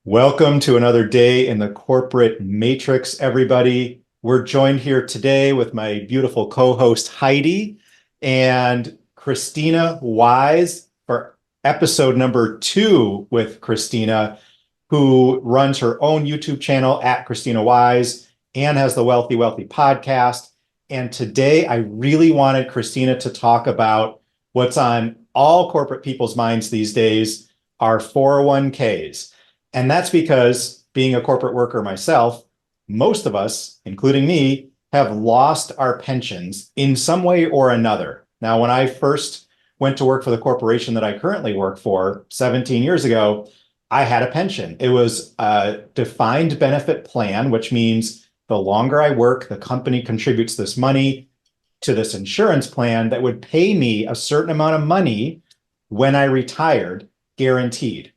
Welcome to another day in the corporate matrix, everybody. We're joined here today with my beautiful co-host Heidi and Krisstina Wise for episode number 2 with Krisstina, who runs her own YouTube channel at Krisstina Wise and has the Wealthy Wealthy podcast. And today I really wanted Krisstina to talk about what's on all corporate people's minds these days, our 401ks. And that's because being a corporate worker myself, most of us, including me, have lost our pensions in some way or another. Now, when I first went to work for the corporation that I currently work for 17 years ago, I had a pension. It was a defined benefit plan, which means the longer I work, the company contributes this money to this insurance plan that would pay me a certain amount of money when I retired, guaranteed.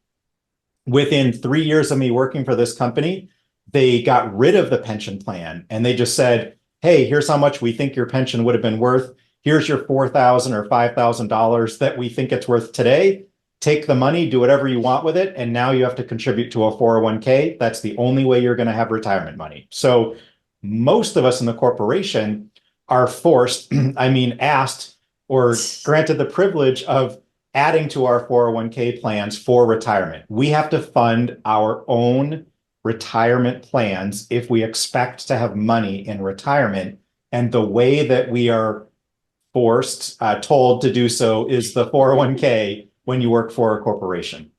Within 3 years of me working for this company, they got rid of the pension plan and they just said, hey, here's how much we think your pension would have been worth. Here's your $4,000 or $5,000 that we think it's worth today. Take the money, do whatever you want with it. And now you have to contribute to a 401k. That's the only way you're going to have retirement money. So most of us in the corporation are forced, asked or granted the privilege of adding to our 401k plans for retirement. We have to fund our own retirement plans if we expect to have money in retirement. And the way that we are told to do so is the 401k when you work for a corporation.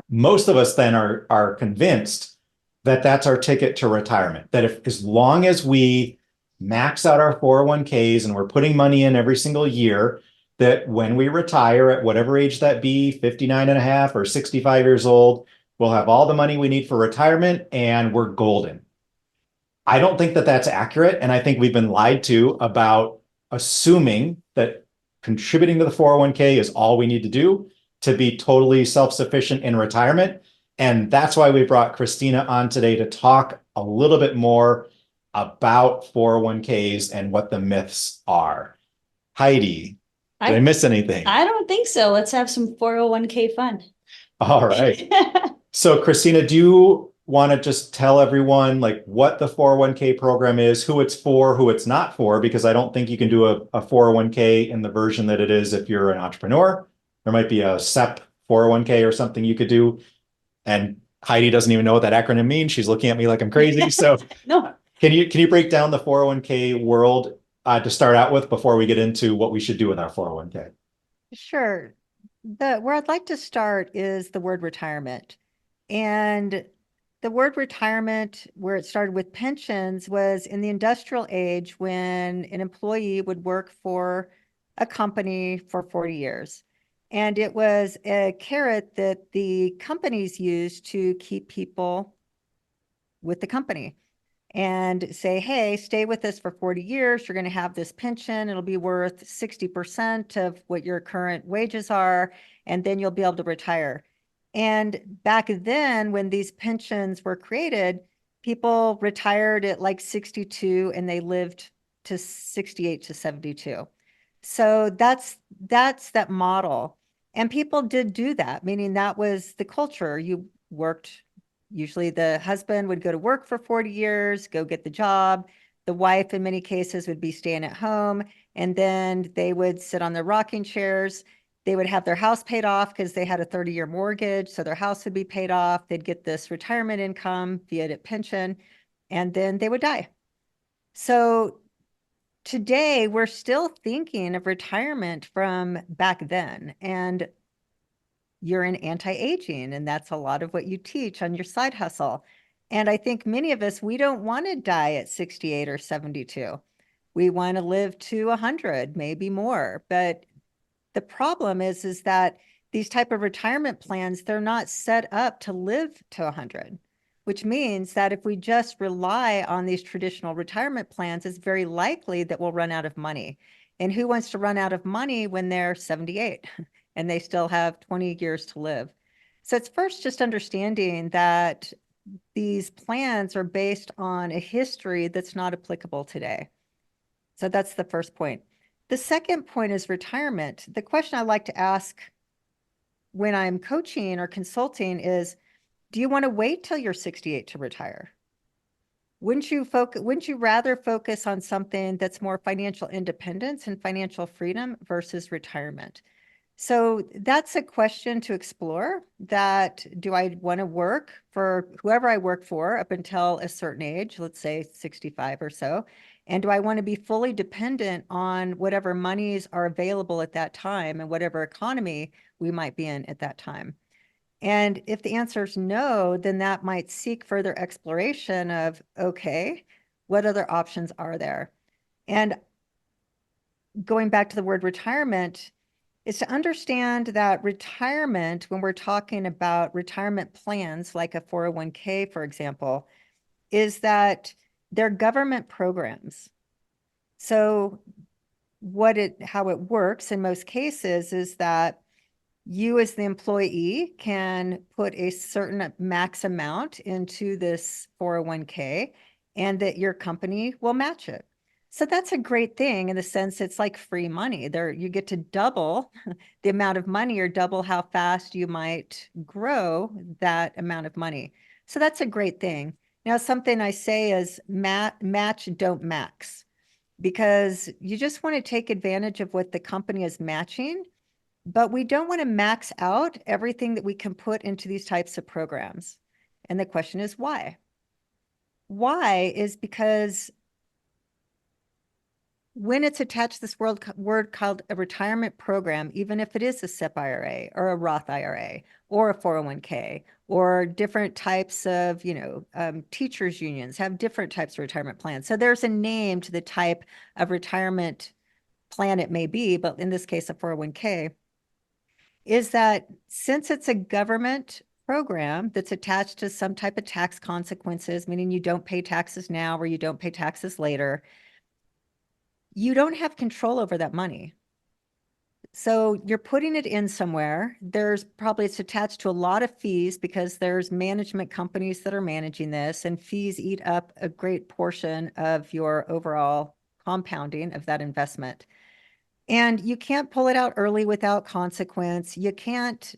Most of us then are convinced that that's our ticket to retirement, that if as long as we max out our 401ks and we're putting money in every single year, that when we retire at whatever age that be, 59 and a half or 65 years old, we'll have all the money we need for retirement and we're golden. I don't think that that's accurate. And I think we've been lied to about assuming that contributing to the 401k is all we need to do to be totally self-sufficient in retirement. And that's why we brought Krisstina on today to talk a little bit more about 401ks and what the myths are. Heidi, did I miss anything? I don't think so. Let's have some 401k fun. All right. So Krisstina, do you want to just tell everyone like what the 401k program is, who it's for, who it's not for? Because I don't think you can do a 401k in the version that it is if you're an entrepreneur. There might be a SEP 401k or something you could do. And Heidi doesn't even know what that acronym means. She's looking at me like I'm crazy. So No. Can you break down the 401k world to start out with before we get into what we should do with our 401k? Sure. Where I'd like to start is the word retirement. And the word retirement, where it started with pensions, was in the industrial age when an employee would work for a company for 40 years. And it was a carrot that the companies used to keep people with the company and say, hey, stay with us for 40 years. You're going to have this pension. It'll be worth 60% of what your current wages are, and then you'll be able to retire. And back then, when these pensions were created, people retired at like 62 and they lived to 68 to 72. So that's that model. And people did do that, meaning that was the culture. You worked. Usually the husband would go to work for 40 years, go get the job. The wife, in many cases, would be staying at home. And then they would sit on their rocking chairs. They would have their house paid off because they had a 30-year mortgage. So their house would be paid off. They'd get this retirement income via a pension, and then they would die. So today, we're still thinking of retirement from back then. And you're in anti-aging, and that's a lot of what you teach on your side hustle. And I think many of us, we don't want to die at 68 or 72. We want to live to 100, maybe more. But the problem is that these type of retirement plans, they're not set up to live to 100, which means that if we just rely on these traditional retirement plans, it's very likely that we'll run out of money. And who wants to run out of money when they're 78? And they still have 20 years to live. So it's first just understanding that these plans are based on a history that's not applicable today. So that's the first point. The second point is retirement. The question I like to ask when I'm coaching or consulting is, Do you want to wait till you're 68 to retire? Wouldn't you rather focus on something that's more financial independence and financial freedom versus retirement? So that's a question to explore, that do I want to work for whoever I work for up until a certain age, let's say 65 or so? And do I want to be fully dependent on whatever monies are available at that time and whatever economy we might be in at that time? And if the answer is no, then that might seek further exploration of, okay, what other options are there? And going back to the word retirement, is to understand that retirement, when we're talking about retirement plans, like a 401k, for example, is that they're government programs. So how it works in most cases is that you as the employee can put a certain max amount into this 401k and that your company will match it. So that's a great thing in the sense it's like free money. There you get to double the amount of money or double how fast you might grow that amount of money. So that's a great thing. Now, something I say is match, don't max, because you just want to take advantage of what the company is matching, but we don't want to max out everything that we can put into these types of programs. And the question is why? Why is because when it's attached to this word called a retirement program, even if it is a SEP IRA or a Roth IRA or a 401k or different types of, teachers unions have different types of retirement plans. So there's a name to the type of retirement plan it may be, but in this case, a 401k, is that since it's a government program that's attached to some type of tax consequences, meaning you don't pay taxes now or you don't pay taxes later, you don't have control over that money. So you're putting it in somewhere. It's attached to a lot of fees because there's management companies that are managing this, and fees eat up a great portion of your overall compounding of that investment. And you can't pull it out early without consequence. You can't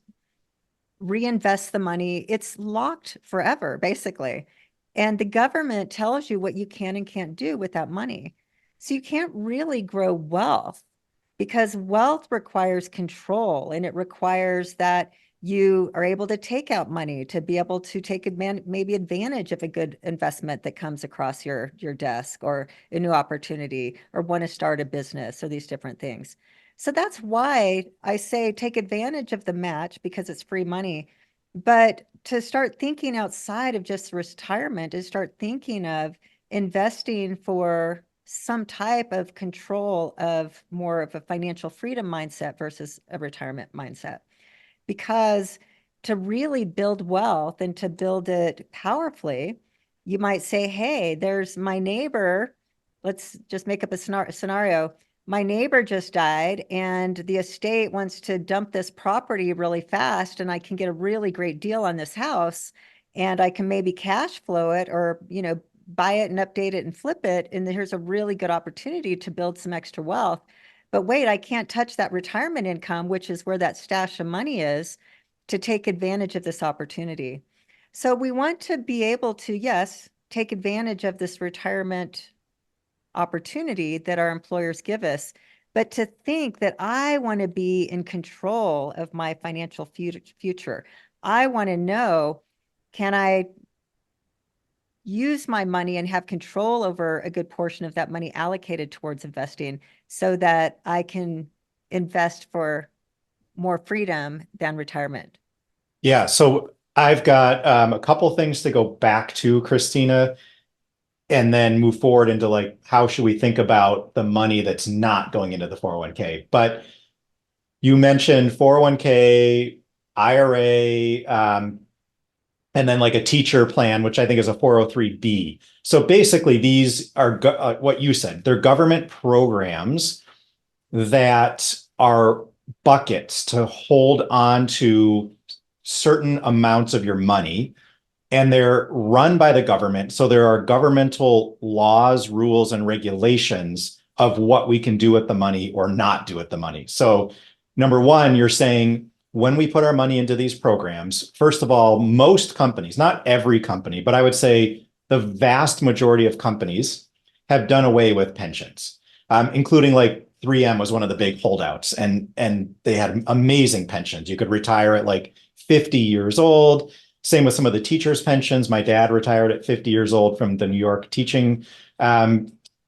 reinvest the money. It's locked forever, basically. And the government tells you what you can and can't do with that money. So you can't really grow wealth because wealth requires control, and it requires that you are able to take out money to be able to take advantage of a good investment that comes across your desk, or a new opportunity, or want to start a business, or these different things. So that's why I say take advantage of the match, because it's free money. But to start thinking outside of just retirement is start thinking of investing for some type of control of more of a financial freedom mindset versus a retirement mindset. Because to really build wealth and to build it powerfully, you might say, hey, there's my neighbor. Let's just make up a scenario. My neighbor just died and the estate wants to dump this property really fast, and I can get a really great deal on this house, and I can maybe cash flow it, or, buy it and update it and flip it. And here's a really good opportunity to build some extra wealth. But wait, I can't touch that retirement income, which is where that stash of money is, to take advantage of this opportunity. So we want to be able to, yes, take advantage of this retirement opportunity that our employers give us, but to think that I want to be in control of my financial future. I want to know, can I use my money and have control over a good portion of that money allocated towards investing so that I can invest for more freedom than retirement? Yeah, so I've got a couple things to go back to, Krisstina, and then move forward into like how should we think about the money that's not going into the 401k. But you mentioned 401k, IRA, and then like a teacher plan, which I think is a 403b. So basically, these are what you said. They're government programs that are buckets to hold on to certain amounts of your money, and they're run by the government. So there are governmental laws, rules, and regulations of what we can do with the money or not do with the money. So number one, you're saying when we put our money into these programs, first of all, most companies, not every company, but I would say the vast majority of companies have done away with pensions, including like 3M was one of the big holdouts, and they had amazing pensions. You could retire at like 50 years old. Same with some of the teachers' pensions. My dad retired at 50 years old from the New York teaching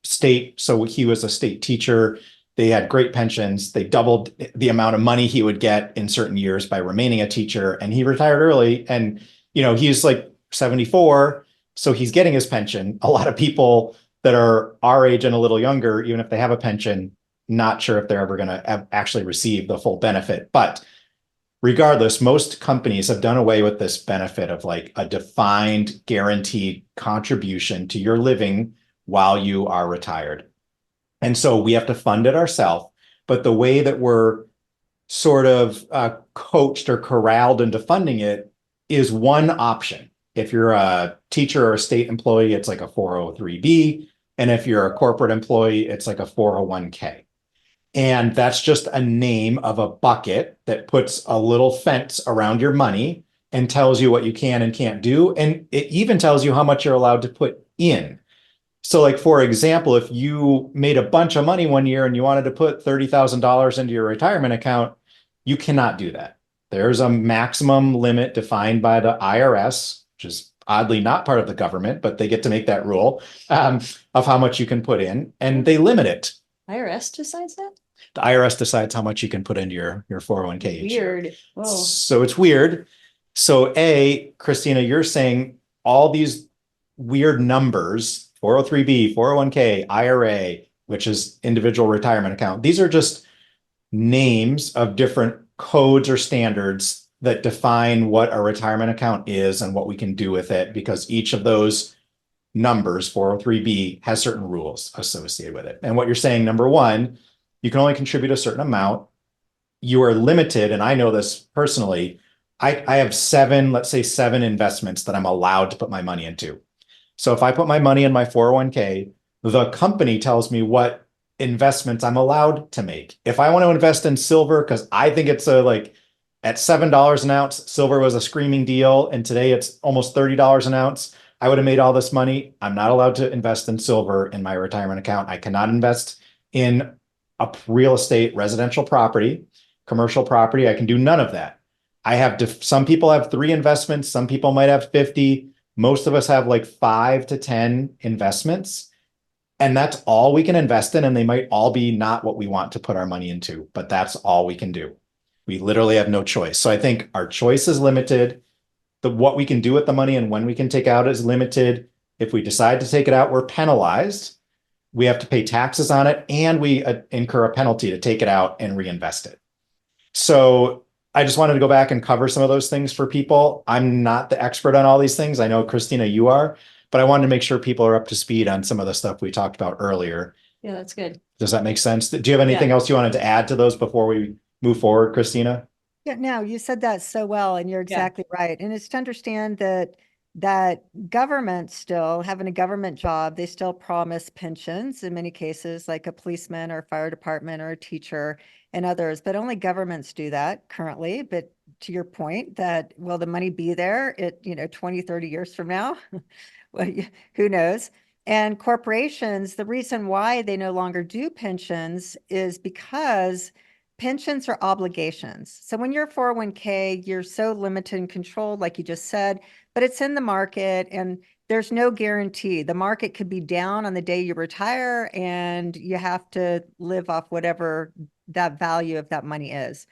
state. So he was a state teacher. They had great pensions. They doubled the amount of money he would get in certain years by remaining a teacher. And he retired early. And, he's like 74. So he's getting his pension. A lot of people that are our age and a little younger, even if they have a pension, not sure if they're ever going to actually receive the full benefit. But regardless, most companies have done away with this benefit of like a defined guaranteed contribution to your living while you are retired. And so we have to fund it ourselves. But the way that we're sort of coached or corralled into funding it is one option. If you're a teacher or a state employee, it's like a 403B. And if you're a corporate employee, it's like a 401k. And that's just a name of a bucket that puts a little fence around your money and tells you what you can and can't do. And it even tells you how much you're allowed to put in. So like, for example, if you made a bunch of money one year and you wanted to put $30,000 into your retirement account, you cannot do that. There's a maximum limit defined by the IRS, which is oddly not part of the government, but they get to make that rule of how much you can put in, and they limit it. IRS decides that? The IRS decides how much you can put into your 401k each year. Weird. Whoa. So it's weird. So Krisstina, you're saying all these weird numbers, 403B, 401k, IRA, which is individual retirement account. These are just names of different codes or standards that define what a retirement account is and what we can do with it, because each of those numbers, 403B, has certain rules associated with it. And what you're saying, number one, you can only contribute a certain amount. You are limited, and I know this personally. I have let's say seven investments that I'm allowed to put my money into. So if I put my money in my 401k, the company tells me what investments I'm allowed to make. If I want to invest in silver, because I think it's at $7 an ounce, silver was a screaming deal, and today it's almost $30 an ounce. I would have made all this money. I'm not allowed to invest in silver in my retirement account. I cannot invest in a real estate, residential property, commercial property. I can do none of that. Some people have 3 investments. Some people might have 50. Most of us have like 5 to 10 investments, and that's all we can invest in. And they might all be not what we want to put our money into, but that's all we can do. We literally have no choice. So I think our choice is limited. What we can do with the money and when we can take out is limited. If we decide to take it out, we're penalized. We have to pay taxes on it, and we incur a penalty to take it out and reinvest it. So I just wanted to go back and cover some of those things for people. I'm not the expert on all these things. I know, Krisstina, you are, but I wanted to make sure people are up to speed on some of the stuff we talked about earlier. Yeah, that's good. Does that make sense? Do you have anything else you wanted to add to those before we move forward, Krisstina? Yeah, no, you said that so well, and you're exactly right. And it's to understand that government still, having a government job, they still promise pensions in many cases, like a policeman or a fire department or a teacher and others, but only governments do that currently. But to your point that, will the money be there 20, 30 years from now? Well, who knows? And corporations, the reason why they no longer do pensions is because pensions are obligations. So when you're 401k, you're so limited and controlled, like you just said, but it's in the market and there's no guarantee. The market could be down on the day you retire, and you have to live off whatever that value of that money is.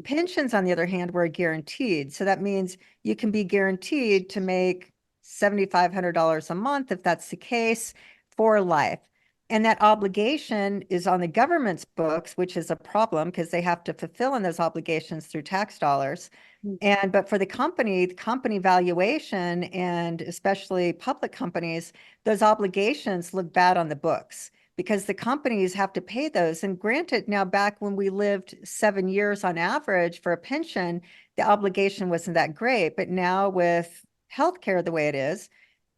Pensions, on the other hand, were guaranteed. So that means you can be guaranteed to make $7,500 a month, if that's the case, for life. And that obligation is on the government's books, which is a problem because they have to fulfill in those obligations through tax dollars. But for the company valuation, and especially public companies, those obligations look bad on the books because the companies have to pay those. And granted, now back when we lived 7 years on average for a pension, the obligation wasn't that great. But now with healthcare the way it is,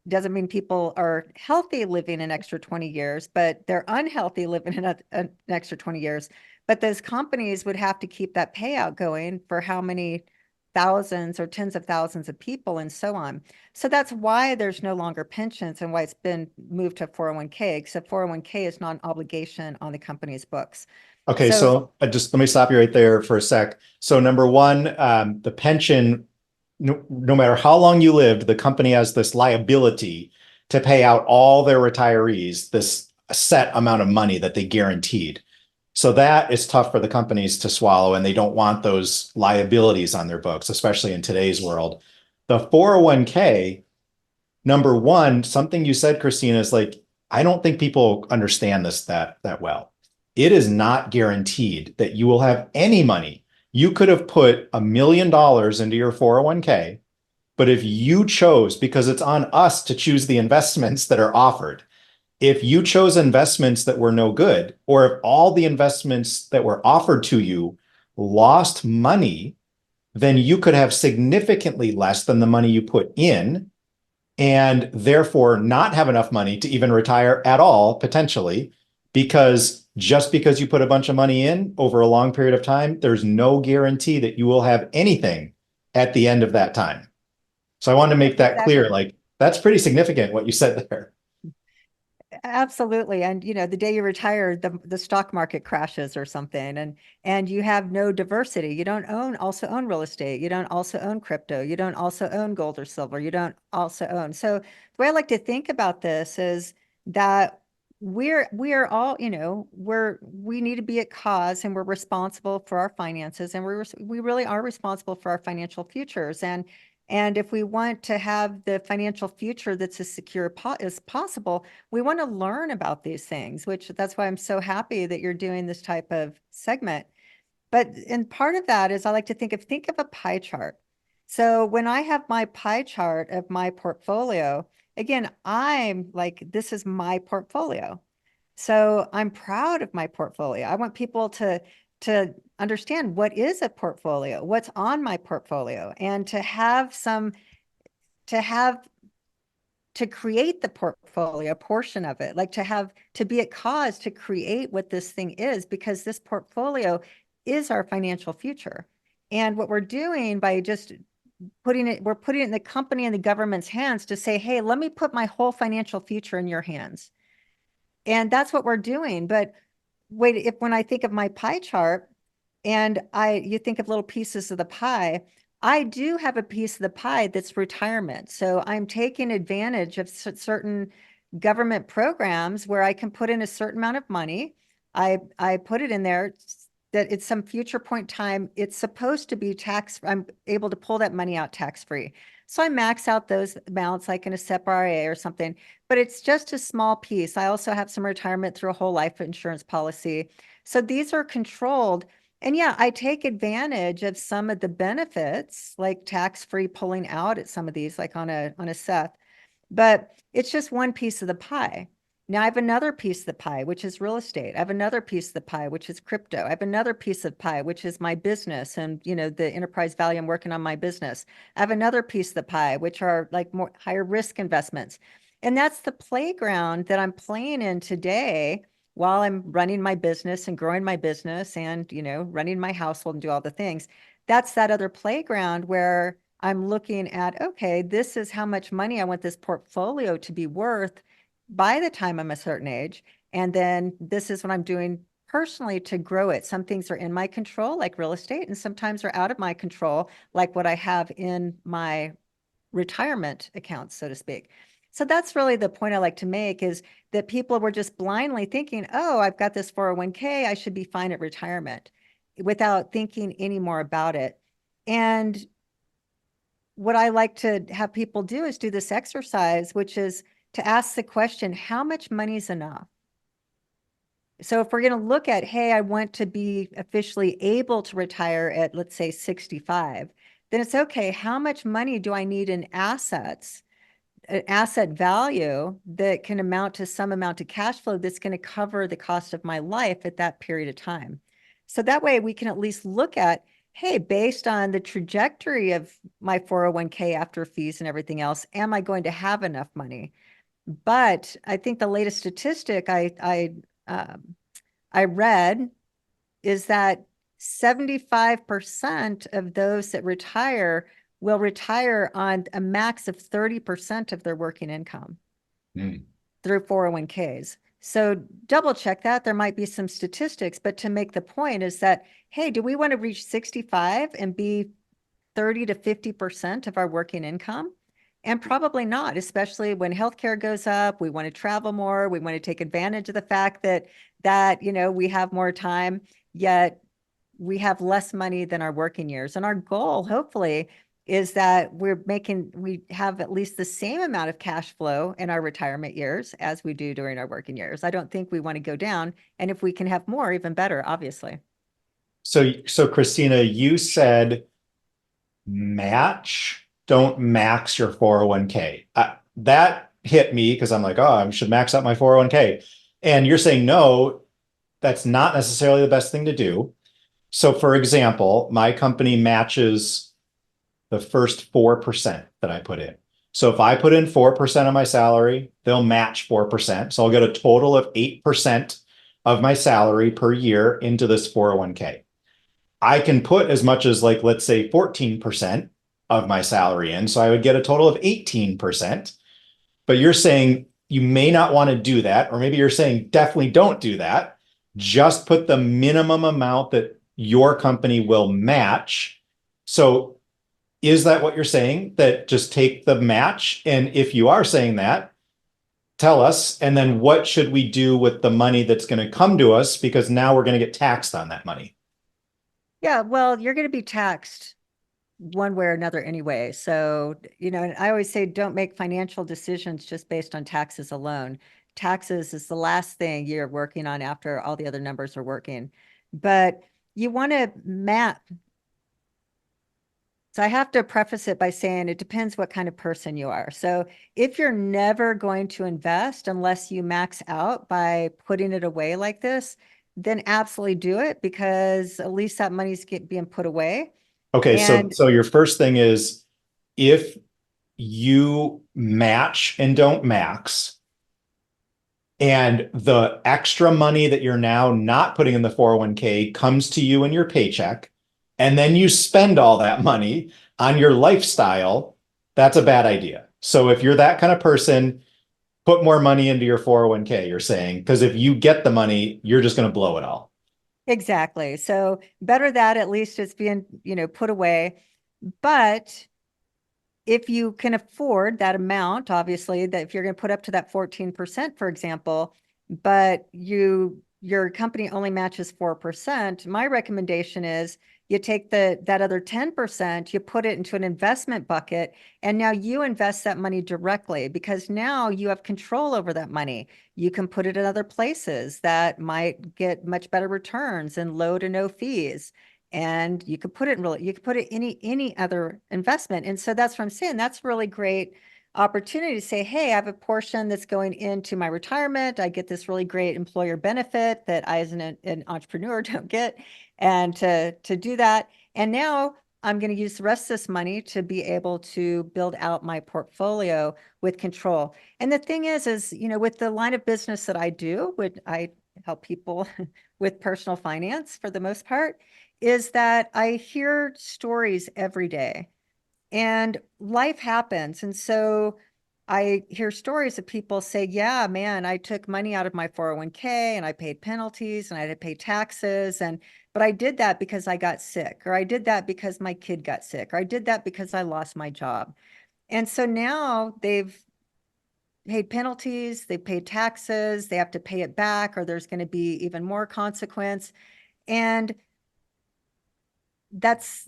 doesn't mean people are healthy living an extra 20 years, but they're unhealthy living an extra 20 years. but those companies would have to keep that payout going for how many thousands or tens of thousands of people and so on. So that's why there's no longer pensions and why it's been moved to 401k, except 401k is not an obligation on the company's books. Okay, So- so just let me stop you right there for a sec. So number one, the pension, no matter how long you lived, the company has this liability to pay out all their retirees this set amount of money that they guaranteed. So that is tough for the companies to swallow, and they don't want those liabilities on their books, especially in today's world. The 401k, number one, something you said, Krisstina, is like, I don't think people understand this that well. It is not guaranteed that you will have any money. You could have put $1 million into your 401k, but if you chose, because it's on us to choose the investments that are offered, if you chose investments that were no good, or if all the investments that were offered to you lost money, then you could have significantly less than the money you put in, and therefore not have enough money to even retire at all, potentially, because just because you put a bunch of money in over a long period of time, there's no guarantee that you will have anything at the end of that time. So I wanted to make that clear. Like, that's pretty significant what you said there. Absolutely. And the day you retire, the stock market crashes or something, and you have no diversity. You don't also own real estate. You don't also own crypto. You don't also own gold or silver. You don't also own. So the way I like to think about this is that we are all, we need to be at cause, and we're responsible for our finances, and we really are responsible for our financial futures. And if we want to have the financial future that's as secure as possible, we want to learn about these things, which that's why I'm so happy that you're doing this type of segment. And part of that is I like to think of a pie chart. So when I have my pie chart of my portfolio, again, I'm like, this is my portfolio. So I'm proud of my portfolio. I want people to understand what is a portfolio, what's on my portfolio, and to create the portfolio portion of it, like to be at cause to create what this thing is, because this portfolio is our financial future. And what we're doing by just we're putting it in the company and the government's hands to say, hey, let me put my whole financial future in your hands. And that's what we're doing. But wait, when I think of my pie chart, and you think of little pieces of the pie, I do have a piece of the pie that's retirement. So I'm taking advantage of certain government programs where I can put in a certain amount of money. I put it in there that at some future point in time, it's supposed to be I'm able to pull that money out tax-free. So I max out those amounts like in a SEP RIA or something, but it's just a small piece. I also have some retirement through a whole life insurance policy. So these are controlled. And yeah, I take advantage of some of the benefits, like tax-free pulling out at some of these, like on a SEP, but it's just one piece of the pie. Now I have another piece of the pie, which is real estate. I have another piece of the pie, which is crypto. I have another piece of pie, which is my business and, the enterprise value I'm working on my business. I have another piece of the pie, which are like more higher risk investments. And that's the playground that I'm playing in today while I'm running my business and growing my business and, running my household and do all the things. That's that other playground where I'm looking at, okay, this is how much money I want this portfolio to be worth by the time I'm a certain age. And then this is what I'm doing personally to grow it. Some things are in my control, like real estate, and sometimes are out of my control, like what I have in my retirement accounts, so to speak. So that's really the point I like to make, is that people were just blindly thinking, oh, I've got this 401k, I should be fine at retirement, without thinking any more about it. And what I like to have people do is do this exercise, which is to ask the question, how much money is enough? So if we're going to look at, hey, I want to be officially able to retire at, let's say, 65, then it's okay. How much money do I need in assets, an asset value that can amount to some amount of cash flow that's going to cover the cost of my life at that period of time? So that way we can at least look at, hey, based on the trajectory of my 401k after fees and everything else, am I going to have enough money? But I think the latest statistic I read is that 75% of those that retire will retire on a max of 30% of their working income through 401ks. So double check that. There might be some statistics, but to make the point is that, hey, do we want to reach 65 and be 30 to 50% of our working income? And probably not, especially when healthcare goes up. We want to travel more. We want to take advantage of the fact that we have more time, yet we have less money than our working years. And our goal, hopefully, is that we have at least the same amount of cash flow in our retirement years as we do during our working years. I don't think we want to go down. And if we can have more, even better, obviously. So Krisstina, you said match, don't max your 401k. That hit me because I'm like, oh, I should max out my 401k. And you're saying, no, that's not necessarily the best thing to do. So for example, my company matches the first 4% that I put in. So if I put in 4% of my salary, they'll match 4%. So I'll get a total of 8% of my salary per year into this 401k. I can put as much as, like, let's say 14% of my salary in. So I would get a total of 18%. But you're saying you may not want to do that, or maybe you're saying definitely don't do that. Just put the minimum amount that your company will match. So is that what you're saying? That just take the match? And if you are saying that, tell us. And then what should we do with the money that's going to come to us? Because now we're going to get taxed on that money. Yeah, well, you're going to be taxed one way or another anyway. So, and I always say, don't make financial decisions just based on taxes alone. Taxes is the last thing you're working on after all the other numbers are working. But you want to map. So I have to preface it by saying it depends what kind of person you are. So if you're never going to invest unless you max out by putting it away like this, then absolutely do it, because at least that money's being put away. Okay, And so your first thing is, if you match and don't max, and the extra money that you're now not putting in the 401k comes to you in your paycheck, and then you spend all that money on your lifestyle, that's a bad idea. So if you're that kind of person, put more money into your 401k, you're saying, because if you get the money, you're just going to blow it all. exactly. So better that at least it's being, put away. But if you can afford that amount, obviously, that if you're going to put up to that 14%, for example, but your company only matches 4%, my recommendation is you take that other 10%, you put it into an investment bucket, and now you invest that money directly, because now you have control over that money. You can put it in other places that might get much better returns and low to no fees. And you could put it in any other investment. And so that's what I'm saying. That's really great opportunity to say, hey, I have a portion that's going into my retirement. I get this really great employer benefit that I, as an entrepreneur, don't get, and to do that. And now I'm going to use the rest of this money to be able to build out my portfolio with control. And the thing is, with the line of business that I do, I help people with personal finance for the most part, is that I hear stories every day, and life happens. And so I hear stories of people say, yeah, man, I took money out of my 401k and I paid penalties and I had to pay taxes. But I did that because I got sick, or I did that because my kid got sick, or I did that because I lost my job. And so now they've paid penalties, they paid taxes, they have to pay it back, or there's going to be even more consequence. And that's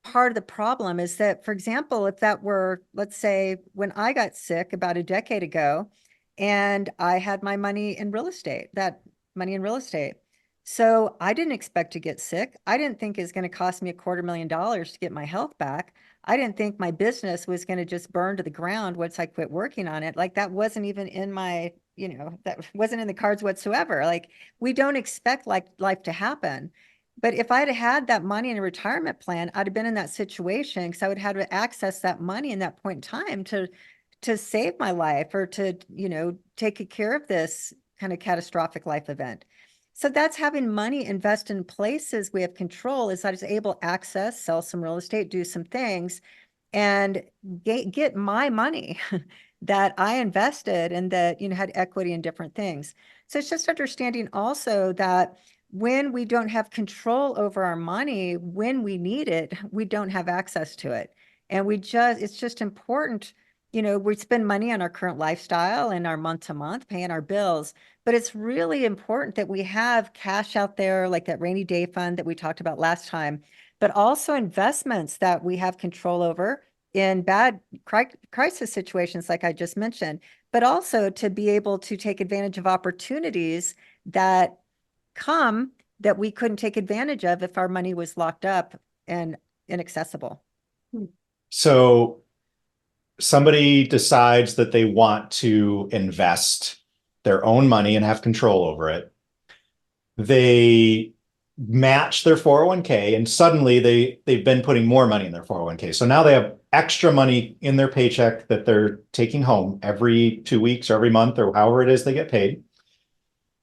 part of the problem, is that, for example, if that were, let's say, when I got sick about a decade ago, and I had my money in real estate, So I didn't expect to get sick. I didn't think it was going to cost me $250,000 to get my health back. I didn't think my business was going to just burn to the ground once I quit working on it. Like, that wasn't even in my, that wasn't in the cards whatsoever. Like, we don't expect life to happen. But if I'd had that money in a retirement plan, I'd have been in that situation, because I would have had to access that money in that point in time to save my life, or to, take care of this kind of catastrophic life event. So that's having money invest in places we have control, is I was able to access, sell some real estate, do some things, and get my money that I invested and that, had equity in different things. So it's just understanding also that when we don't have control over our money, when we need it, we don't have access to it. And it's just important, we spend money on our current lifestyle and our month to month paying our bills, but it's really important that we have cash out there, like that rainy day fund that we talked about last time, but also investments that we have control over in bad crisis situations, like I just mentioned, but also to be able to take advantage of opportunities that come that we couldn't take advantage of if our money was locked up and inaccessible. So somebody decides that they want to invest their own money and have control over it. They match their 401k and suddenly they've been putting more money in their 401k. So now they have extra money in their paycheck that they're taking home every 2 weeks or every month or however it is they get paid.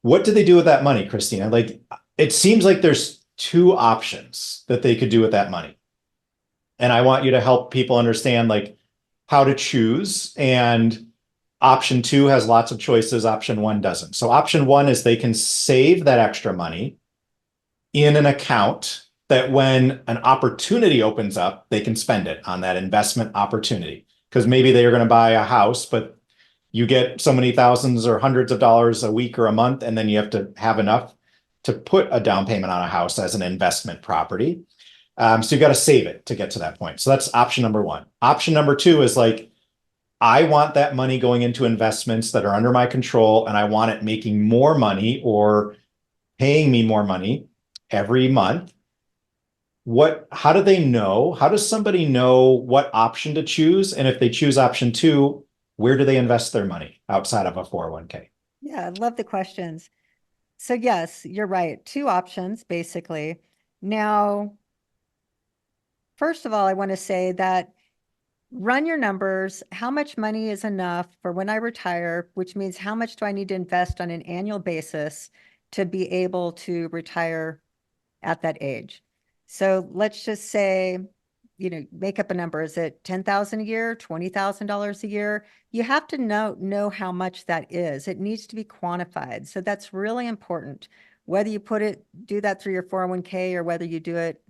What do they do with that money, Krisstina? Like, it seems like there's two options that they could do with that money. And I want you to help people understand like how to choose. And option two has lots of choices. Option one doesn't. So option one is they can save that extra money in an account that when an opportunity opens up, they can spend it on that investment opportunity. Because maybe they are going to buy a house, but you get so many thousands or hundreds of dollars a week or a month, and then you have to have enough to put a down payment on a house as an investment property. So you got to save it to get to that point. So that's option number one. Option number two is like, I want that money going into investments that are under my control, and I want it making more money or paying me more money every month. How do they know? How does somebody know what option to choose? And if they choose option two, where do they invest their money outside of a 401k? Yeah, I love the questions. So yes, you're right. Two options, basically. Now, first of all, I want to say that run your numbers. How much money is enough for when I retire, which means how much do I need to invest on an annual basis to be able to retire at that age? So let's just say, make up a number. Is it 10,000 a year, $20,000 a year? You have to know how much that is. It needs to be quantified. So that's really important. Whether you do that through your 401k or whether you do it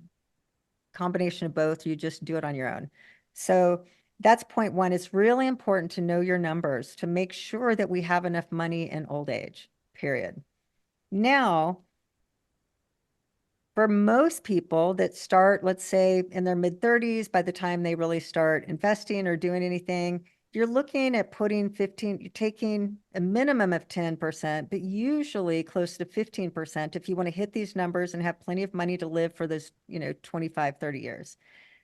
combination of both, you just do it on your own. So that's point one. It's really important to know your numbers to make sure that we have enough money in old age, period. Now, for most people that start, let's say in their mid 30s, by the time they really start investing or doing anything, you're looking at you're taking a minimum of 10%, but usually close to 15% if you want to hit these numbers and have plenty of money to live for those, 25, 30 years.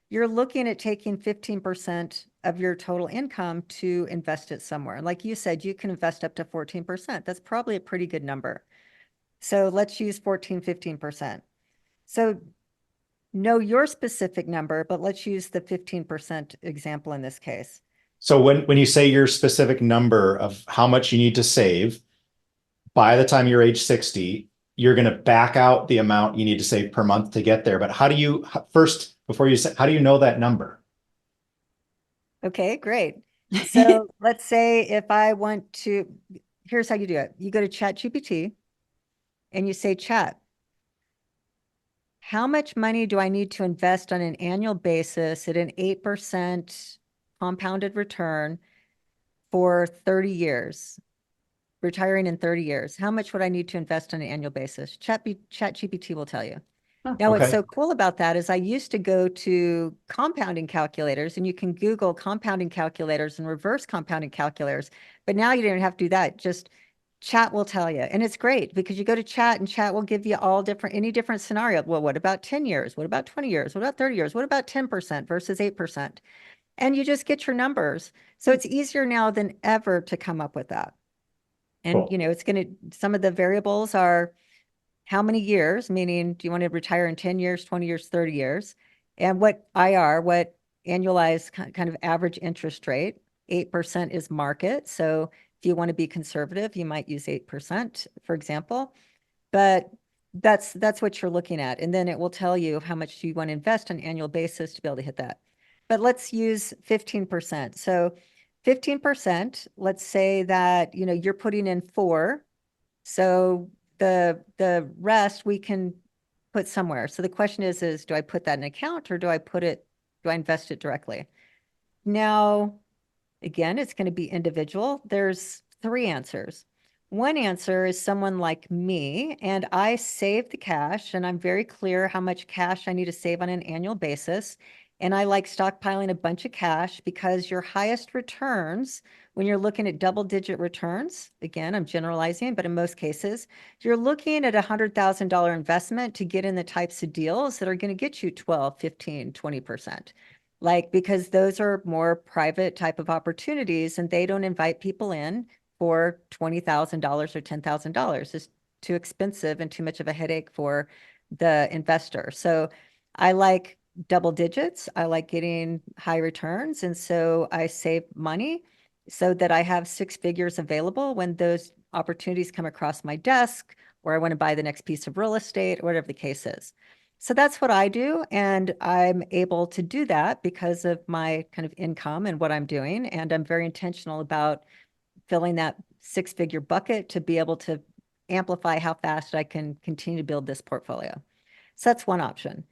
You're looking at taking 15% of your total income to invest it somewhere. Like you said, you can invest up to 14%. That's probably a pretty good number. So let's use 14, 15%. So know your specific number, but let's use the 15% example in this case. So when you say your specific number of how much you need to save by the time you're age 60, you're going to back out the amount you need to save per month to get there. But how do you first, before you say, how do you know that number? Okay, great. So let's say if I want to, here's how you do it. You go to ChatGPT and you say, Chat, how much money do I need to invest on an annual basis at an 8% compounded return for 30 years, retiring in 30 years? How much would I need to invest on an annual basis? ChatGPT will tell you. Now, what's so cool about that is I used to go to compounding calculators, and you can Google compounding calculators and reverse compounding calculators, but now you don't have to do that. Just Chat will tell you. And it's great because you go to Chat and Chat will give you any different scenario. Well, what about 10 years? What about 20 years? What about 30 years? What about 10% versus 8%? And you just get your numbers. So it's easier now than ever to come up with that. And, Cool. some of the variables are how many years, meaning do you want to retire in 10 years, 20 years, 30 years? And what annualized kind of average interest rate. 8% is market. So if you want to be conservative, you might use 8%, for example. but that's what you're looking at. And then it will tell you how much you want to invest on an annual basis to be able to hit that. But let's use 15%. So 15%, let's say that, you're putting in 4. So the rest we can put somewhere. So the question is do I put that in an account or do I invest it directly? Now, again, it's going to be individual. There's 3 answers. One answer is someone like me, and I save the cash, and I'm very clear how much cash I need to save on an annual basis. And I like stockpiling a bunch of cash because your highest returns, when you're looking at double-digit returns, again, I'm generalizing, but in most cases, you're looking at a $100,000 investment to get in the types of deals that are going to get you 12, 15, 20%. Because those are more private type of opportunities and they don't invite people in for $20,000 or $10,000. It's too expensive and too much of a headache for the investor. So I like double digits. I like getting high returns. And so I save money so that I have 6 figures available when those opportunities come across my desk, or I want to buy the next piece of real estate, or whatever the case is. So that's what I do. And I'm able to do that because of my kind of income and what I'm doing. And I'm very intentional about filling that 6-figure bucket to be able to amplify how fast I can continue to build this portfolio. So that's one option.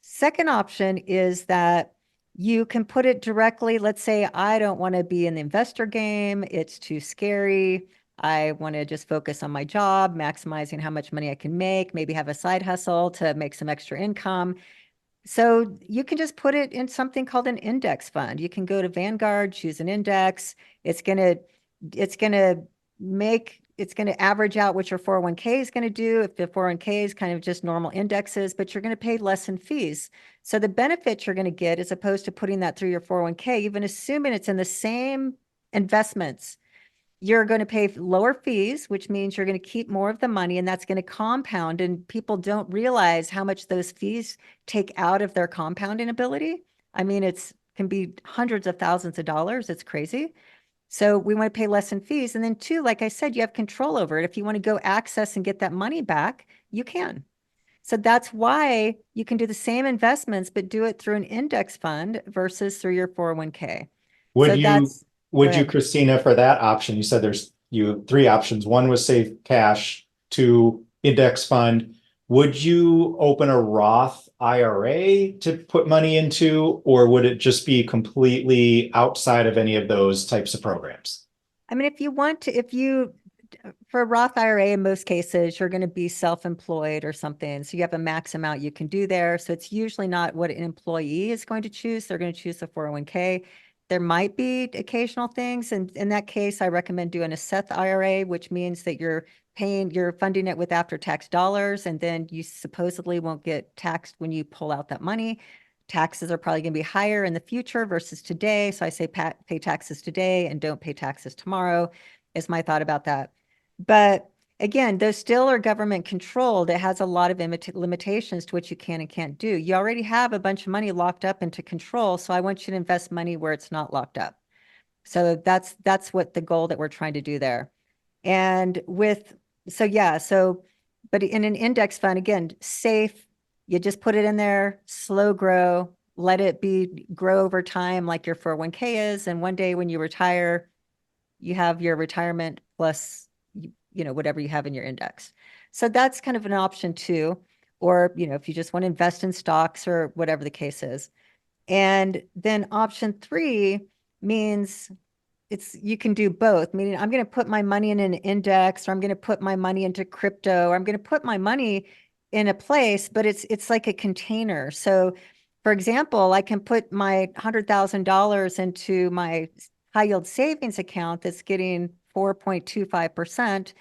Second option is that you can put it directly. Let's say I don't want to be in the investor game. It's too scary. I want to just focus on my job, maximizing how much money I can make, maybe have a side hustle to make some extra income. So you can just put it in something called an index fund. You can go to Vanguard, choose an index. It's going to average out what your 401k is going to do if the 401k is kind of just normal indexes, but you're going to pay less in fees. So the benefit you're going to get, as opposed to putting that through your 401k, even assuming it's in the same investments, you're going to pay lower fees, which means you're going to keep more of the money, and that's going to compound. And people don't realize how much those fees take out of their compounding ability. I mean, can be hundreds of thousands of dollars. It's crazy. So we want to pay less in fees. And then 2, like I said, you have control over it. If you want to go access and get that money back, you can. So that's why you can do the same investments, but do it through an index fund versus through your 401k. Would you, Go ahead. Krisstina, for that option, you said you have 3 options. 1 was save cash, 2 index fund. Would you open a Roth IRA to put money into, or would it just be completely outside of any of those types of programs? I mean, for a Roth IRA, in most cases, you're going to be self-employed or something. So you have a max amount you can do there. So it's usually not what an employee is going to choose. They're going to choose a 401k. There might be occasional things. And in that case, I recommend doing a Seth IRA, which means that you're funding it with after-tax dollars, and then you supposedly won't get taxed when you pull out that money. Taxes are probably going to be higher in the future versus today. So I say pay taxes today and don't pay taxes tomorrow is my thought about that. But again, those still are government controlled. It has a lot of limitations to what you can and can't do. You already have a bunch of money locked up into control. So I want you to invest money where it's not locked up. So that's what the goal that we're trying to do there. And but in an index fund, again, safe, you just put it in there, slow grow, let it grow over time like your 401k is. And one day when you retire, you have your retirement plus, whatever you have in your index. So that's kind of an option 2, or, if you just want to invest in stocks or whatever the case is. And then option 3 means you can do both, meaning I'm going to put my money in an index, or I'm going to put my money into crypto, or I'm going to put my money in a place, but it's like a container. So for example, I can put my $100,000 into my high yield savings account that's getting 4.25%.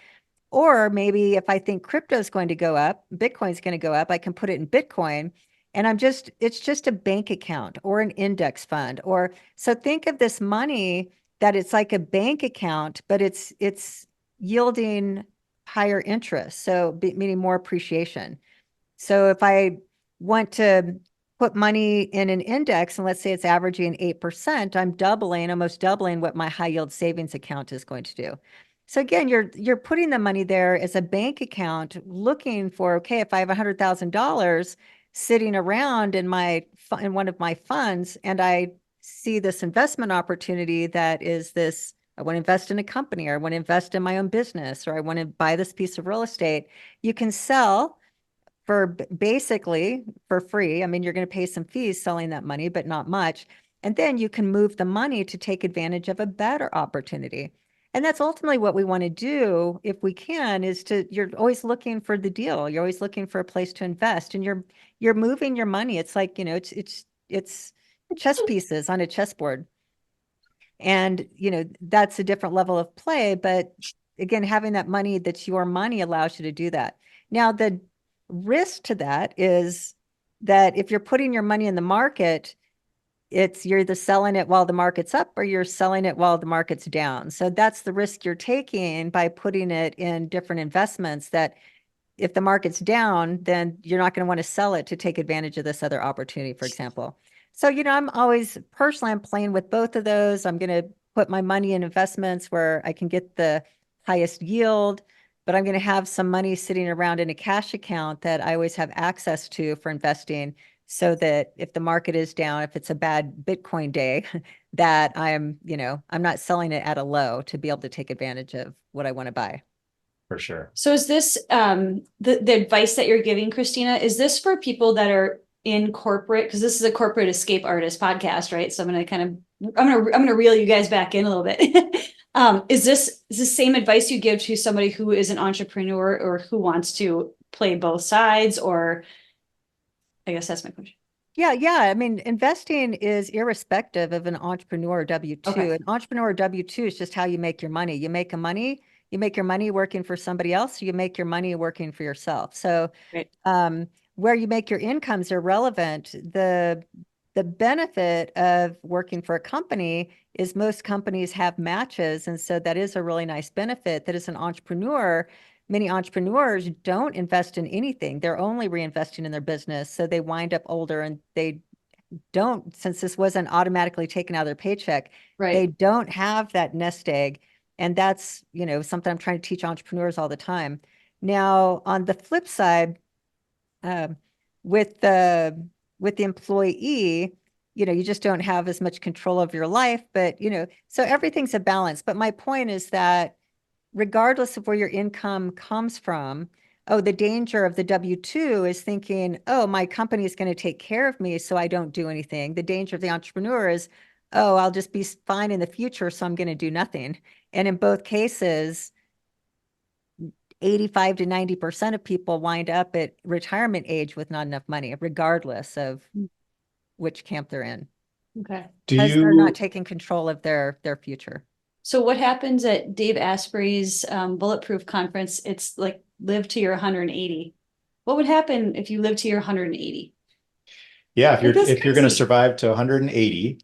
Or maybe if I think crypto is going to go up, Bitcoin is going to go up, I can put it in Bitcoin, and it's just a bank account or an index fund. So think of this money that it's like a bank account, but it's yielding higher interest. So meaning more appreciation. So if I want to put money in an index, and let's say it's averaging 8%, I'm almost doubling what my high yield savings account is going to do. So again, you're putting the money there as a bank account, looking for, okay, if I have $100,000 sitting around in in one of my funds, and I see this investment opportunity that is this, I want to invest in a company, or I want to invest in my own business, or I want to buy this piece of real estate, you can sell for basically for free. I mean, you're going to pay some fees selling that money, but not much. And then you can move the money to take advantage of a better opportunity. And that's ultimately what we want to do if we can, is you're always looking for the deal. You're always looking for a place to invest, and you're moving your money. It's like, it's chess pieces on a chessboard. And, that's a different level of play. But again, having that money that's your money allows you to do that. Now, the risk to that is that if you're putting your money in the market, you're either selling it while the market's up or you're selling it while the market's down. So that's the risk you're taking by putting it in different investments, that if the market's down, then you're not going to want to sell it to take advantage of this other opportunity, for example. So, I'm always personally, I'm playing with both of those. I'm going to put my money in investments where I can get the highest yield, but I'm going to have some money sitting around in a cash account that I always have access to for investing, so that if the market is down, if it's a bad Bitcoin day, that I'm not selling it at a low to be able to take advantage of what I want to buy. For sure. So is this the advice that you're giving, Krisstina, is this for people that are in corporate? Because this is a corporate escape artist podcast, right? So I'm gonna reel you guys back in a little bit. Is this the same advice you give to somebody who is an entrepreneur or who wants to play both sides? Or I guess that's my question. Yeah. I mean, investing is irrespective of an entrepreneur W-2. Okay. An entrepreneur W-2 is just how you make your money. You make your money working for somebody else, you make your money working for yourself. So Right. Where you make your incomes are irrelevant. The benefit of working for a company is most companies have matches. And so that is a really nice benefit. That as an entrepreneur, many entrepreneurs don't invest in anything. They're only reinvesting in their business. So they wind up older, and they don't, since this wasn't automatically taken out of their paycheck, Right. they don't have that nest egg. And that's, something I'm trying to teach entrepreneurs all the time. Now, on the flip side, with the employee, you just don't have as much control of your life, but so everything's a balance. But my point is that regardless of where your income comes from, the danger of the W-2 is thinking, my company is going to take care of me, so I don't do anything. The danger of the entrepreneur is, I'll just be fine in the future, so I'm going to do nothing. And in both cases, 85 to 90% of people wind up at retirement age with not enough money, regardless of which camp they're in. Okay. Because they're not taking control of their future. So what happens at Dave Asprey's Bulletproof conference? It's like live to your 180. What would happen if you live to your 180? Yeah, if you're That's going to crazy. survive to 180,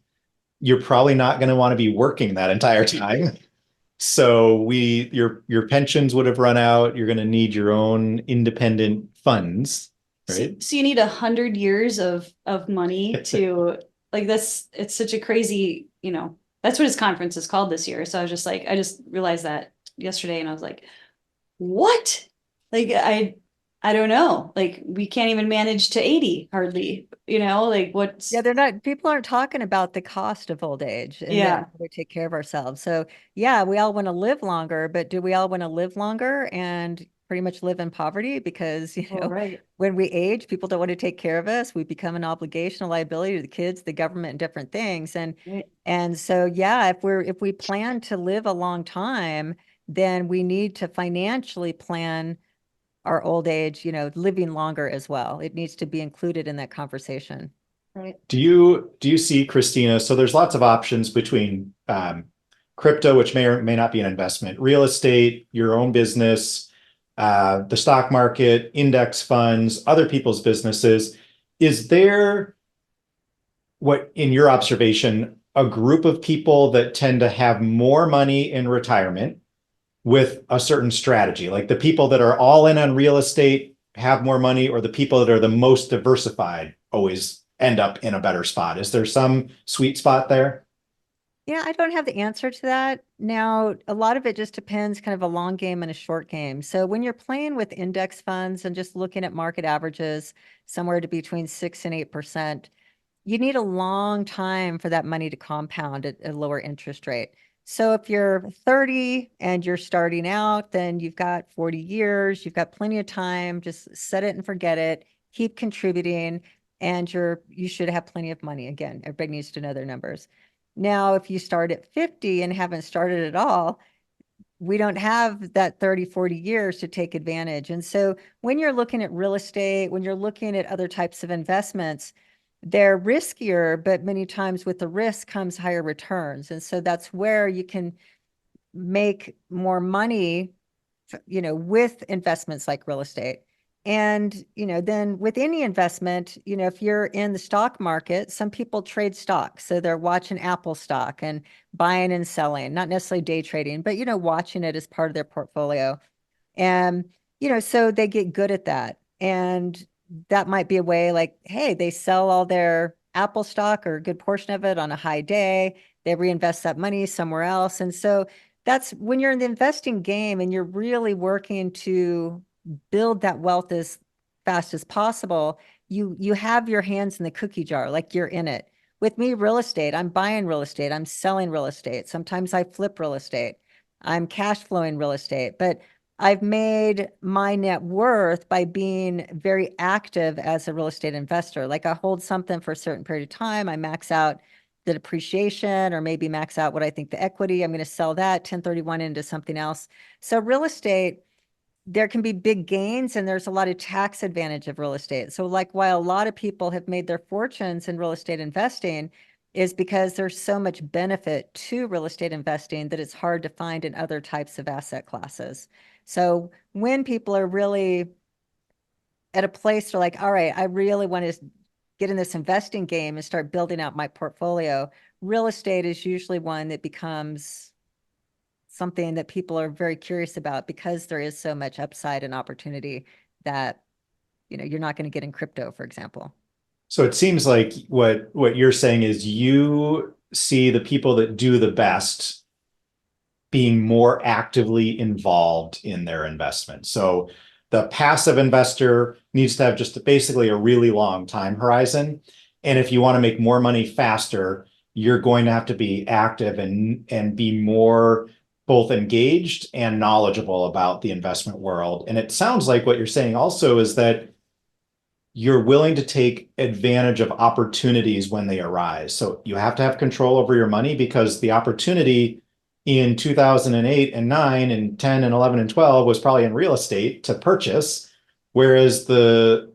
you're probably not going to want to be working that entire time. So your pensions would have run out. You're going to need your own independent funds, right? So you need 100 years of money to like this. It's such a crazy, that's what his conference is called this year. So I was just like, I just realized that yesterday, and I was like, what? Like I don't know. Like we can't even manage to 80 hardly, like what's. Yeah, people aren't talking about the cost of old age and Yeah. how we take care of ourselves. So yeah, we all want to live longer, but do we all want to live longer and pretty much live in poverty? Because, Right. when we age, people don't want to take care of us. We become an obligation, a liability to the kids, the government, and different things. Right. And so, yeah, if we plan to live a long time, then we need to financially plan our old age, living longer as well. It needs to be included in that conversation. Right. Do you see, Krisstina? So there's lots of options between crypto, which may or may not be an investment, real estate, your own business, the stock market, index funds, other people's businesses. Is there, what in your observation, a group of people that tend to have more money in retirement with a certain strategy? Like the people that are all in on real estate have more money, or the people that are the most diversified always end up in a better spot? Is there some sweet spot there? I don't have the answer to that. Now, a lot of it just depends, kind of a long game and a short game. So when you're playing with index funds and just looking at market averages somewhere to between 6 and 8%, you need a long time for that money to compound at a lower interest rate. So if you're 30 and you're starting out, then you've got 40 years, you've got plenty of time, just set it and forget it, keep contributing, and you should have plenty of money. Again, everybody needs to know their numbers. Now, if you start at 50 and haven't started at all, we don't have that 30, 40 years to take advantage. And so when you're looking at real estate, when you're looking at other types of investments, they're riskier, but many times with the risk comes higher returns. And so that's where you can make more money, with investments like real estate. And, then with any investment, if you're in the stock market, some people trade stocks. So they're watching Apple stock and buying and selling, not necessarily day trading, but, watching it as part of their portfolio. And, so they get good at that. And that might be a way like, hey, they sell all their Apple stock or a good portion of it on a high day. They reinvest that money somewhere else. And so that's when you're in the investing game and you're really working to build that wealth as fast as possible, you have your hands in the cookie jar, like you're in it. With me, real estate, I'm buying real estate, I'm selling real estate. Sometimes I flip real estate. I'm cash flowing real estate, but I've made my net worth by being very active as a real estate investor. Like I hold something for a certain period of time, I max out the depreciation or maybe max out what I think the equity, I'm going to sell that 1031 into something else. So real estate, there can be big gains and there's a lot of tax advantage of real estate. So like while a lot of people have made their fortunes in real estate investing is because there's so much benefit to real estate investing that it's hard to find in other types of asset classes. So when people are really at a place they're like, all right, I really want to get in this investing game and start building out my portfolio, real estate is usually one that becomes something that people are very curious about because there is so much upside and opportunity that, you're not going to get in crypto, for example. So it seems like what you're saying is you see the people that do the best being more actively involved in their investment. So the passive investor needs to have just basically a really long time horizon. And if you want to make more money faster, you're going to have to be active and be more both engaged and knowledgeable about the investment world. And it sounds like what you're saying also is that you're willing to take advantage of opportunities when they arise. So you have to have control over your money because the opportunity in 2008 and 9 and 10 and 11 and 12 was probably in real estate to purchase, whereas the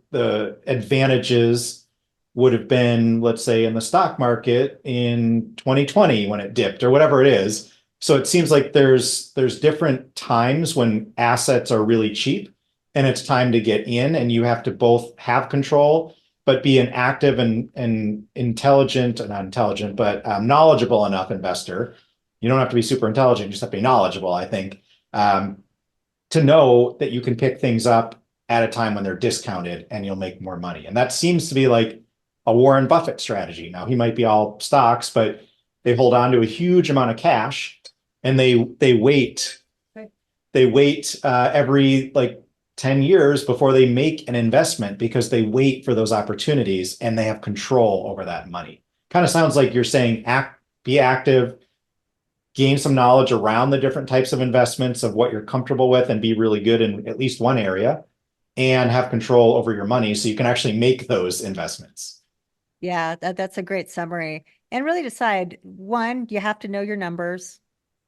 advantages would have been, let's say, in the stock market in 2020 when it dipped or whatever it is. So it seems like there's different times when assets are really cheap and it's time to get in, and you have to both have control but be an active and intelligent, not intelligent, but knowledgeable enough investor. You don't have to be super intelligent, you just have to be knowledgeable, I think, to know that you can pick things up at a time when they're discounted and you'll make more money. And that seems to be like a Warren Buffett strategy. Now, he might be all stocks, but they hold on to a huge amount of cash and they wait. Right. They wait every like 10 years before they make an investment because they wait for those opportunities and they have control over that money. Kind of sounds like you're saying be active, gain some knowledge around the different types of investments of what you're comfortable with and be really good in at least one area and have control over your money so you can actually make those investments. Yeah, that's a great summary. And really decide, one, you have to know your numbers.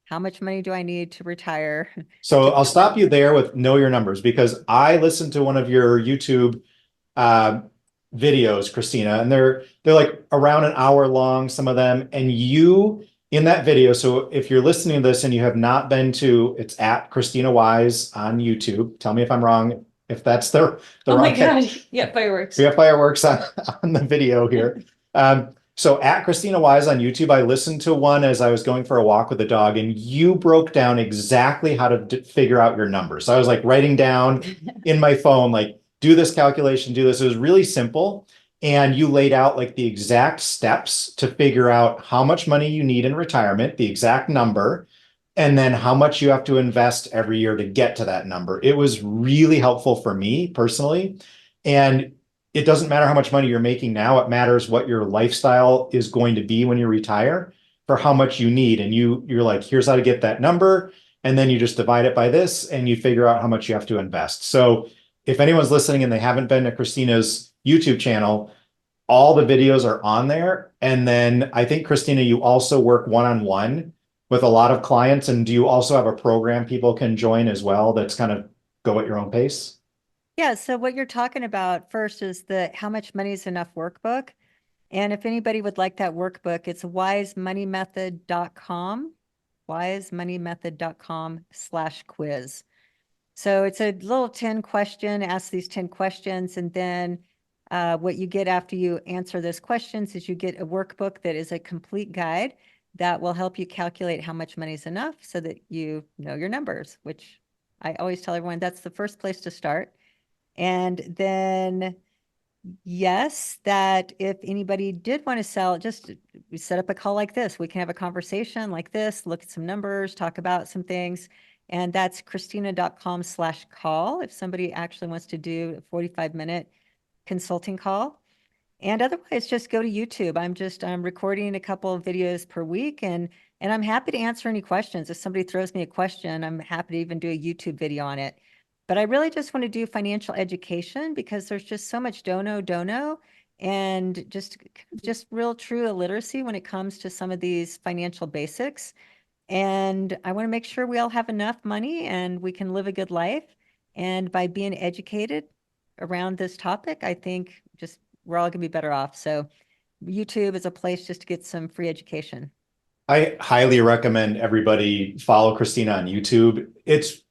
How much money do I need to retire? So I'll stop you there with know your numbers because I listened to one of your YouTube videos, Krisstina, and they're like around an hour long, some of them. And you in that video, so if you're listening to this and you have not been to, it's at Krisstina Wise on YouTube. Tell me if I'm wrong, if that's the Oh wrong my God. Yeah, fireworks. We have fireworks on the video here. So at Krisstina Wise on YouTube, I listened to one as I was going for a walk with the dog, and you broke down exactly how to figure out your numbers. So I was like writing down in my phone, like, do this calculation, do this. It was really simple. and you laid out like the exact steps to figure out how much money you need in retirement, the exact number, and then how much you have to invest every year to get to that number. It was really helpful for me personally. And it doesn't matter how much money you're making now, it matters what your lifestyle is going to be when you retire for how much you need. And you're like, here's how to get that number. And then you just divide it by this and you figure out how much you have to invest. So if anyone's listening and they haven't been to Kristina's YouTube channel, all the videos are on there. And then I think, Krisstina, you also work one-on-one with a lot of clients. And do you also have a program people can join as well that's kind of go at your own pace? Yeah, so what you're talking about first is the How Much Money is Enough workbook. And if anybody would like that workbook, it's wisemoneymethod.com, wisemoneymethod.com/quiz. So it's a little 10 question, ask these 10 questions, and then what you get after you answer those questions is you get a workbook that is a complete guide that will help you calculate how much money is enough so that you know your numbers, which I always tell everyone that's the first place to start. And then, yes, that if anybody did want to sell, just we set up a call like this. We can have a conversation like this, look at some numbers, talk about some things. And that's Krisstina.com/call if somebody actually wants to do a 45-minute consulting call. And otherwise, just go to YouTube. I'm recording a couple of videos per week, and I'm happy to answer any questions. If somebody throws me a question, I'm happy to even do a YouTube video on it. But I really just want to do financial education because there's just so much dono, and just real true illiteracy when it comes to some of these financial basics. And I want to make sure we all have enough money and we can live a good life. And by being educated around this topic, I think just we're all going to be better off. So YouTube is a place just to get some free education. I highly recommend everybody follow Krisstina on YouTube.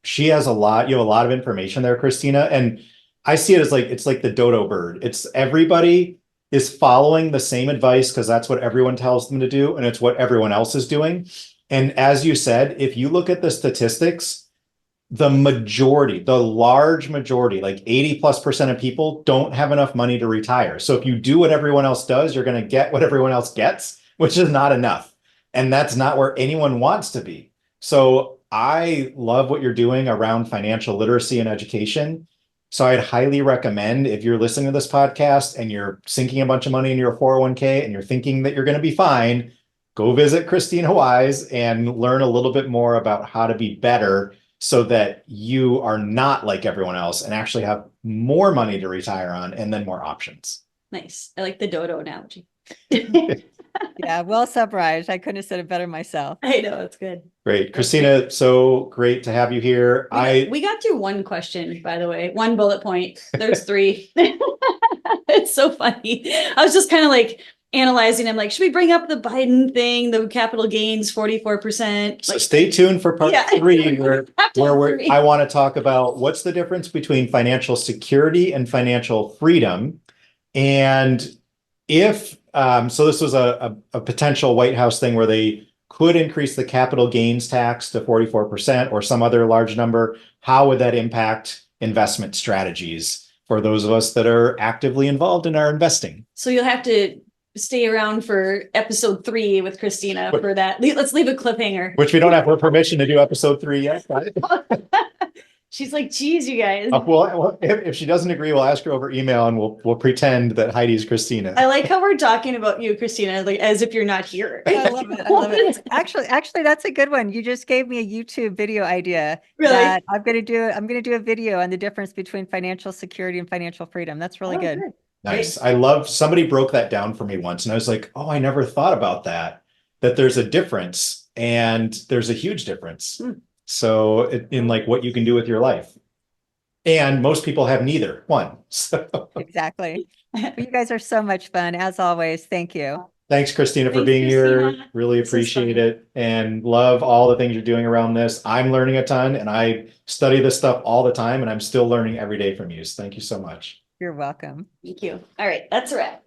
She has you have a lot of information there, Krisstina. And I see it as like, it's like the dodo bird. It's everybody is following the same advice because that's what everyone tells them to do. And it's what everyone else is doing. And as you said, if you look at the statistics, the large majority, like 80+% of people don't have enough money to retire. So if you do what everyone else does, you're going to get what everyone else gets, which is not enough. And that's not where anyone wants to be. So I love what you're doing around financial literacy and education. So I'd highly recommend if you're listening to this podcast and you're sinking a bunch of money in your 401k and you're thinking that you're going to be fine, go visit Krisstina Wise and learn a little bit more about how to be better so that you are not like everyone else and actually have more money to retire on and then more options. Nice. I like the dodo analogy. Yeah, well summarized. I couldn't have said it better myself. I know, it's good. Great. Krisstina, so great to have you here. We got through one question, by the way, one bullet point. There's three. It's so funny. I was just kind of like analyzing. I'm like, should we bring up the Biden thing, the capital gains, 44%? So stay tuned for part 3, where I want to talk about what's the difference between financial security and financial freedom. And if, so this was a potential White House thing where they could increase the capital gains tax to 44% or some other large number. How would that impact investment strategies for those of us that are actively involved in our investing? So you'll have to stay around for episode 3 with Krisstina for that. Let's leave a cliffhanger. Which we don't have her permission to do episode 3 yet. She's like, geez, you guys. Well, if she doesn't agree, we'll ask her over email and we'll pretend that Heidi's Krisstina. I like how we're talking about you, Krisstina, like as if you're not here. I love it. I love it. Actually, that's a good one. You just gave me a YouTube video idea. Really? That I'm going to do a video on the difference between financial security and financial freedom. That's really good. Nice. I love, somebody broke that down for me once and I was like, oh, I never thought about that there's a difference, and there's a huge difference. So in like what you can do with your life. And most people have neither one. So. Exactly. You guys are so much fun, as always. Thank you. Thanks, Krisstina, for being here. Really appreciate it and love all the things you're doing around this. I'm learning a ton and I study this stuff all the time and I'm still learning every day from you. So thank you so much. You're welcome. Thank you. All right, that's a wrap.